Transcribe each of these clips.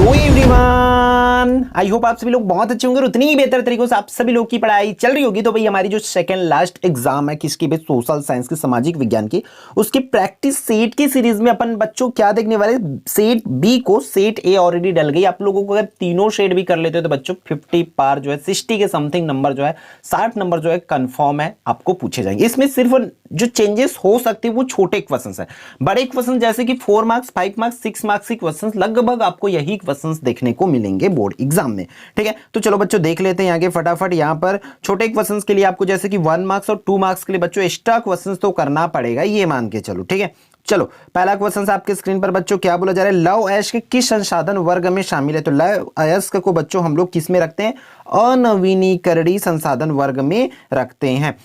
Hello everyone, I hope आप सभी लोग बहुत अच्छे होंगे और उतनी ही बेहतर तरीकों से आप सभी लोग की पढ़ाई चल रही होगी। तो भाई हमारी जो सेकंड लास्ट एग्जाम है किसकी भी, सोशल साइंस की, सामाजिक विज्ञान की, उसकी प्रैक्टिस सेट की सीरीज में अपन बच्चों क्या देखने वाले, सेट बी को सेट ए ऑलरेडी डल गई। आप लोगों को अगर तीनों शेड भी कर लेते हो तो बच्चों 50 पार जो है 60 के समथिंग नंबर जो है 60 नंबर जो है कंफर्म है आपको पूछे जाएंगे। इसमें सिर्फ जो चेंजेस हो सकते हैं वो छोटे क्वेश्चंस हैं। बड़े क्वेश्चन जैसे कि 4 मार्क्स 5 मार्क्स 6 मार्क्स के क्वेश्चंस लगभग आपको यही क्वेश्चंस देखने को मिलेंगे बोर्ड एग्जाम में। ठीक है, तो चलो बच्चों देख लेते हैं आगे फटाफट। यहां पर छोटे क्वेश्चंस के लिए आपको जैसे कि 1 मार्क्स और 2 मार्क्स के लिए बच्चों एक्स्ट्रा क्वेश्चंस तो करना पड़ेगा, ये मान के चलो। ठीक है, चलो पहला क्वेश्चन आपके स्क्रीन पर बच्चों क्या बोला जा रहा है, लव ऐश के किस संसाधन वर्ग में शामिल है। तो लव ऐश को बच्चों हम लोग किस में रखते हैं, अनवीनीकरणीय संसाधन वर्ग में रखते हैं।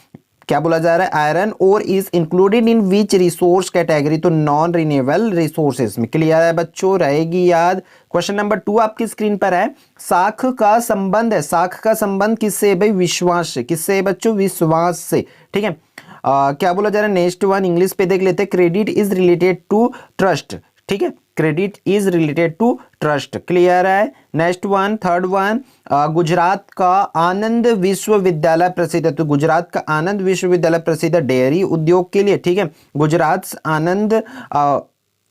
क्या बोला जा रहा है, आयरन और is included in which resource category, तो नॉन रिन्यूएबल रिसोर्सेज में। क्लियर है बच्चों, रहेगी याद। क्वेश्चन नंबर 2 आपकी स्क्रीन पर है, साख का संबंध है, साख का संबंध किससे भाई, विश्वास से। किससे है बच्चों, विश्वास से। ठीक है, क्या बोला जा रहा है, नेक्स्ट वन इंग्लिश पे देख लेते हैं, credit is related to trust. ठीक है, credit is related to trust. Clear है। Next one third one, Gujarat का आनंद विश्वविद्यालय प्रसिद्ध है। तो गुजरात का आनंद विश्वविद्यालय प्रसिद्ध है डेयरी उद्योग के लिए। ठीक है, गुजरात आनंद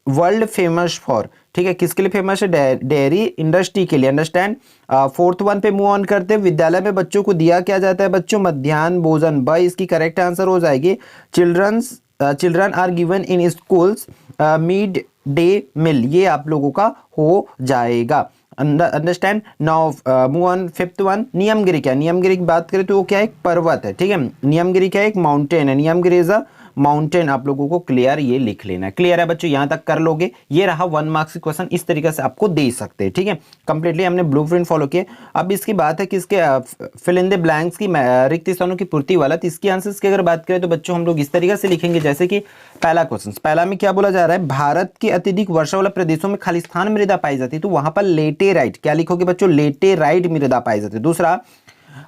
वर्ल्ड फेमस फॉर, ठीक है, किसके लिए फेमस है, डेयरी इंडस्ट्री के लिए। अंडरस्टैंड। फोर्थ वन पे मूव ऑन करते हैं, विद्यालय में बच्चों को दिया क्या जाता है बच्चों, मध्याह्न भोजन। बाय इसकी करेक्ट आंसर हो जाएगी, children are given in schools mid day meal, ये आप लोगों का हो जाएगा। Understand. Now move on fifth one, Niyamgiri क्या है, नियमगिरी की बात करें तो वो क्या है, एक पर्वत है। ठीक है, नियमगिरी क्या है, एक माउंटेन है, नियमगिरी इज अ माउंटेन। आप लोगों को क्लियर ये लिख लेना है। क्लियर है बच्चों, यहां तक कर लोगे। ये रहा 1 मार्क्स की क्वेश्चन, इस तरीके से आपको दे सकते हैं। ठीक है, कंप्लीटली हमने ब्लूप्रिंट फॉलो किया। अब इसकी बात है कि इसके फिल इन द ब्लैंक्स की, रिक्त स्थानों की पूर्ति वाला। तो इसकी आंसर्स की अगर बात करें तो बच्चों हम लोग इस तरीके से लिखेंगे, जैसे कि पहला क्वेश्चन, पहला में क्या बोला जा रहा है, भारत के अत्यधिक वर्षा वाले प्रदेशों में खालिस्तान मृदा पाई जाती है, तो वहां पर लेटेराइट, क्या लिखोगे बच्चों, लेटेराइट मृदा पाई जाती है। दूसरा,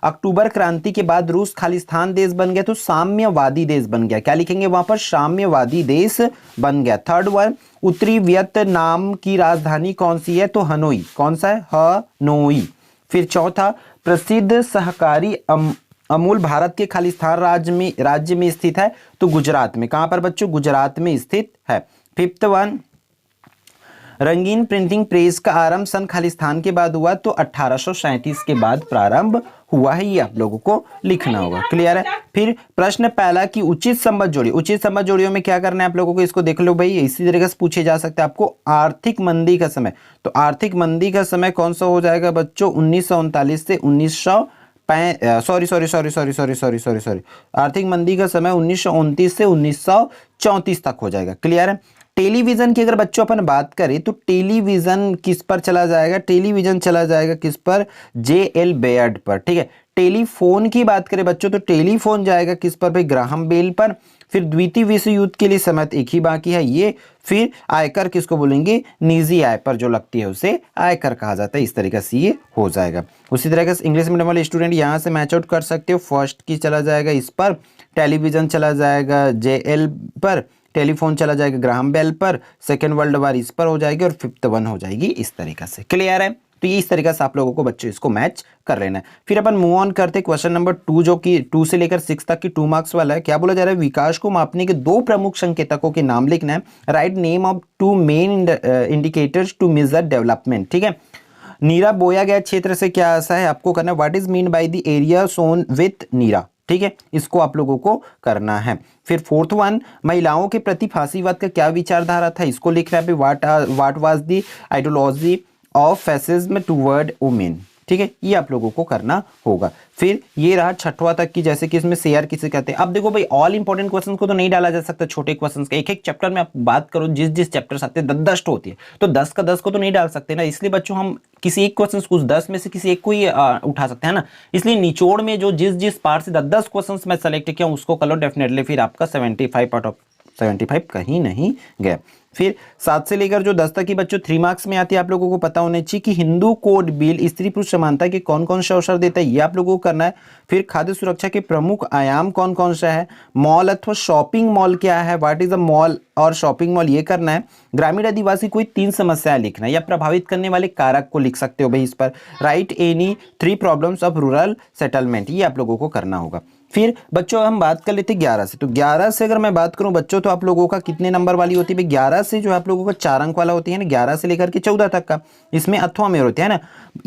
अक्टूबर क्रांति के बाद रूस खालिस्तान देश बन गया, तो साम्यवादी देश बन गया, क्या लिखेंगे वहां पर, साम्यवादी देश बन गया। थर्ड वन, उत्तरी वियतनाम की राजधानी कौन सी है, तो हनोई, कौन सा है, हनोई। फिर चौथा, प्रसिद्ध सहकारी अमूल भारत के खालिस्तान राज्य में स्थित है, तो गुजरात में। कहां पर बच्चों, गुजरात में स्थित है। फिफ्थ वन, रंगीन प्रिंटिंग प्रेस का आरंभ सन खालिस्तान के बाद हुआ, तो 1837 के बाद प्रारंभ हुआ है, ये आप लोगों को लिखना होगा। क्लियर है। फिर प्रश्न पहला की उचित संबंध जोड़ी, उचित संबंध जोड़ियों में क्या करना है आप लोगों को, इसको देख लो भाई, इसी तरीके से पूछे जा सकते हैं आपको। आर्थिक मंदी का समय, तो आर्थिक मंदी का समय कौन सा हो जाएगा बच्चों, 1939 से 1900 सॉरी, आर्थिक मंदी का समय 1929 से 1934 तक हो जाएगा। क्लियर है। टेलीविजन की अगर बच्चों अपन बात करें तो टेलीविजन किस पर चला जाएगा, टेलीविजन चला जाएगा किस पर, जे.एल. बेयर्ड पर। ठीक है, टेलीफोन की बात करें बच्चों तो टेलीफोन जाएगा किस पर भाई, ग्राहम बेल पर। फिर द्वितीय विश्व युद्ध के लिए समय एक ही बाकी है ये। फिर आयकर किसको बोलेंगे, निजी आय पर जो लगती है उसे आयकर कहा जाता है। इस तरीके से ये हो जाएगा। उसी तरह से इंग्लिश मीडियम वाले स्टूडेंट यहाँ से मैच आउट कर सकते हो। फर्स्ट की चला जाएगा इस पर, टेलीविजन चला जाएगा जे.एल. पर, टेलीफोन चला जाएगा ग्राहम बेल पर, सेकेंड वर्ल्ड वॉर इस पर हो जाएगी, और फिफ्थ वन हो जाएगी इस तरीके से। क्लियर है। तो ये इस तरीके से आप लोगों को बच्चों इसको मैच कर लेना है। फिर अपन मूव ऑन करते क्वेश्चन नंबर 2, जो कि 2 से लेकर 6 तक की 2 मार्क्स वाला है। क्या बोला जा रहा है, विकास को मापने के 2 प्रमुख संकेतकों के नाम लिखना है। Write name of 2 main indicators to measure development. ठीक है, नीरा बोया गया क्षेत्र से क्या ऐसा है आपको करना है, what is mean by the area sown with नीरा। ठीक है, इसको आप लोगों को करना है। फिर फोर्थ वन, महिलाओं के प्रति फांसीवाद का क्या विचारधारा था, इसको लिखना है, what was the ideology of fascism toward women. ठीक है, ये आप लोगों को करना होगा। फिर ये रहा 6वां तक की, जैसे कि इसमें शेयर किसे कहते हैं। अब देखो भाई, ऑल इंपॉर्टेंट क्वेश्चन को तो नहीं डाला जा सकता, छोटे क्वेश्चन का एक एक चैप्टर में आप बात करो, जिस चैप्टर से आते हैं 10 होती है, तो 10 का 10 को तो नहीं डाल सकते ना। इसलिए बच्चों हम किसी एक क्वेश्चन को 10 में से किसी एक को ही उठा सकते हैं ना। इसलिए निचोड़ में जो जिस पार्ट से 10 क्वेश्चन मैं सेलेक्ट किया उसको कर लो, डेफिनेटली फिर आपका 75 आउट ऑफ 75 कहीं नहीं गया। फिर 7 से लेकर जो 10 तक की बच्चों 3 मार्क्स में आती है, आप लोगों को पता होना चाहिए कि हिंदू कोड बिल स्त्री पुरुष समानता के कौन कौन से अवसर देता है, ये आप लोगों को करना है। फिर खाद्य सुरक्षा के प्रमुख आयाम कौन कौन सा है, मॉल अथवा शॉपिंग मॉल क्या है, व्हाट इज अ मॉल और शॉपिंग मॉल, ये करना है। ग्रामीण आदिवासी कोई 3 समस्याएं लिखना है या प्रभावित करने वाले कारक को लिख सकते हो भाई इस पर। Right any 3 problems of rural settlement, ये आप लोगों को करना होगा। फिर बच्चों हम बात कर लेते हैं 11 से, तो 11 से अगर मैं बात करूं बच्चों तो आप लोगों का कितने नंबर वाली होती है, 11 से जो आप लोगों का 4 अंक वाला होती है ना, 11 से लेकर के 14 तक का, इसमें अथवा में होते हैं ना,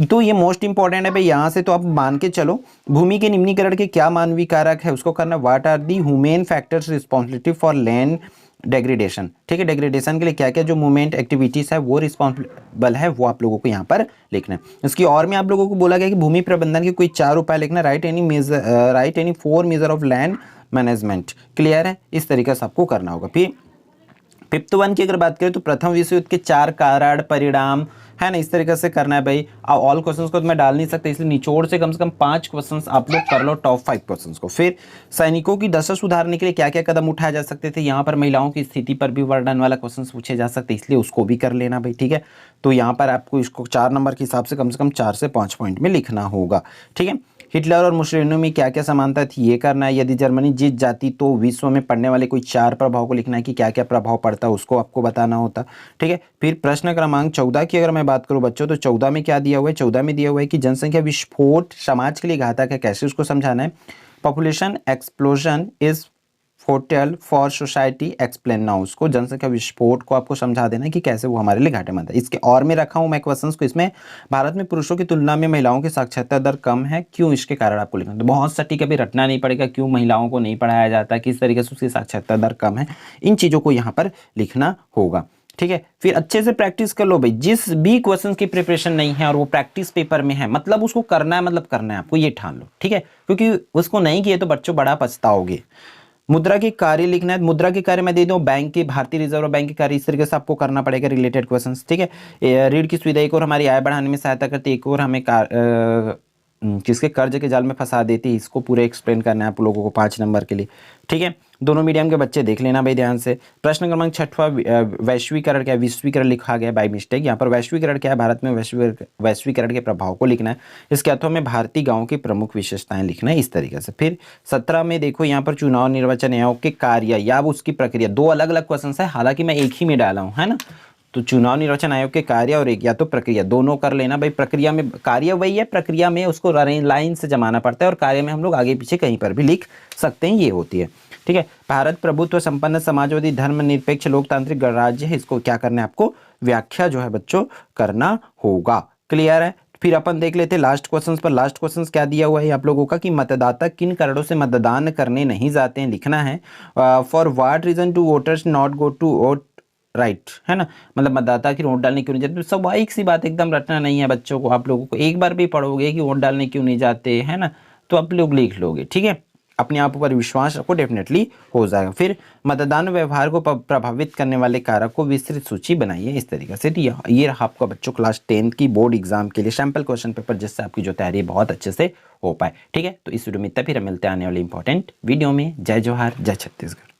तो ये मोस्ट इंपॉर्टेंट है भाई। यहाँ से तो आप मान के चलो भूमि के निम्नीकरण के क्या मानवीय कारक है उसको करना, what are the human factors responsibility for land degradation, ठीक है, डेग्रेडेशन के लिए क्या क्या जो मूवमेंट एक्टिविटीज है वो रिस्पॉन्सिबल है, वो आप लोगों को यहाँ पर लिखना है। इसकी और में आप लोगों को बोला गया कि भूमि प्रबंधन के कोई 4 उपाय लिखना, right any 4 measure of land management, clear है, इस तरीके से आपको करना होगा। फिर 5th 1 की अगर बात करें तो प्रथम विश्व युद्ध के 4 कारण परिणाम है ना, इस तरीके से करना है भाई। ऑल क्वेश्चंस को तो मैं डाल नहीं सकता, इसलिए निचोड़ से कम 5 क्वेश्चंस आप लोग कर लो, टॉप 5 क्वेश्चंस को। फिर सैनिकों की दशा सुधारने के लिए क्या क्या कदम उठाए जा सकते थे, यहाँ पर महिलाओं की स्थिति पर भी वर्णन वाला क्वेश्चन पूछे जा सकते, इसलिए उसको भी कर लेना भाई, ठीक है। तो यहाँ पर आपको इसको 4 नंबर के हिसाब से कम 4 से 5 पॉइंट में लिखना होगा, ठीक है। हिटलर और मुसोलिनी में क्या क्या समानता थी, ये करना है। यदि जर्मनी जीत जाती तो विश्व में पड़ने वाले कोई 4 प्रभाव को लिखना है कि क्या क्या प्रभाव पड़ता है, उसको आपको बताना होता, ठीक है। फिर प्रश्न क्रमांक 14 की अगर मैं बात करूं बच्चों तो 14 में क्या दिया हुआ है, 14 में दिया हुआ है कि जनसंख्या विस्फोट समाज के लिए घातक है, कैसे उसको समझाना है। Population explosion is foetal for society explain now, उसको जनसंख्या विस्फोट को आपको समझा देना कि कैसे वो हमारे लिए घाटेमंद है। इसके और में रखा हूं मैं क्वेश्चंस को, इसमें भारत में पुरुषों की तुलना में महिलाओं की साक्षरता दर कम है, क्यों, इसके कारण आपको लिखना है। तो बहुत सटीक अभी रटना नहीं पड़ेगा, क्यों महिलाओं को नहीं पढ़ाया जाता, किस तरीके से उसकी साक्षरता दर कम है, इन चीज़ों को यहाँ पर लिखना होगा, ठीक है। फिर अच्छे से प्रैक्टिस कर लो भाई, जिस भी क्वेश्चन की प्रिपरेशन नहीं है और वो प्रैक्टिस पेपर में है, मतलब उसको करना है, मतलब करना है आपको, ये ठान लो, ठीक है, क्योंकि उसको नहीं किए तो बच्चों बड़ा पछताओगे। मुद्रा के कार्य लिखना है, मुद्रा के कार्य मैं दे दूं बैंक के, भारतीय रिजर्व बैंक के कार्य, इस तरीके से आपको करना पड़ेगा रिलेटेड क्वेश्चंस, ठीक है। ऋण की सुविधा एक और हमारी आय बढ़ाने में सहायता करती है, एक और हमें किसके कर्ज के जाल में फंसा देती है, इसको पूरे एक्सप्लेन करना है आप लोगों को 5 नंबर के लिए, ठीक है। दोनों मीडियम के बच्चे देख लेना भाई ध्यान से। प्रश्न क्रमांक 6वां वैश्वीकरण क्या है, विश्वीकरण लिखा गया बाय मिस्टेक, यहाँ पर वैश्वीकरण क्या है, भारत में वैश्वीकरण के प्रभाव को लिखना है। इसके अर्थों में भारतीय गांवों की प्रमुख विशेषताएं लिखना है, इस तरीके से। फिर 17 में देखो यहाँ पर चुनाव निर्वाचन आयोग के कार्य या उसकी प्रक्रिया, 2 अलग अलग क्वेश्चन है, हालांकि मैं एक ही में डाला हूँ, है ना। तो चुनाव निर्वाचन आयोग के कार्य और एक या तो प्रक्रिया, दोनों कर लेना भाई। प्रक्रिया में कार्य वही है, प्रक्रिया में उसको लाइन से जमाना पड़ता है, और कार्य में हम लोग आगे पीछे कहीं पर भी लिख सकते हैं, ये होती है, ठीक है। भारत प्रभुत्व संपन्न समाजवादी धर्मनिरपेक्ष लोकतांत्रिक गणराज्य है, इसको क्या करना है आपको, व्याख्या जो है बच्चों करना होगा, क्लियर है। फिर अपन देख लेते हैं लास्ट क्वेश्चंस पर। लास्ट क्वेश्चंस क्या दिया हुआ है आप लोगों का कि मतदाता किन कारणों से मतदान करने नहीं जाते हैं, लिखना है। For what reason do voters not go to vote, right, है ना, मतलब मतदाता की वोट डालने क्यों नहीं जाते, स्वाभाविक सी बात, एकदम रटना नहीं है बच्चों को, आप लोगों को एक बार भी पढ़ोगे कि वोट डालने क्यों नहीं जाते, है ना, तो आप लोग लिख लोगे, ठीक है। अपने आप पर विश्वास रखो, डेफिनेटली हो जाएगा। फिर मतदान व्यवहार को प्रभावित करने वाले कारक को विस्तृत सूची बनाइए, इस तरीके से। तो ये रहा आपका बच्चों क्लास 10 की बोर्ड एग्जाम के लिए सैंपल क्वेश्चन पेपर, जिससे आपकी जो तैयारी बहुत अच्छे से हो पाए, ठीक है। तो इस वीडियो में इतना, फिर मिलते हैं आने वाले इंपॉर्टेंट वीडियो में। जय जोहार, जय छत्तीसगढ़।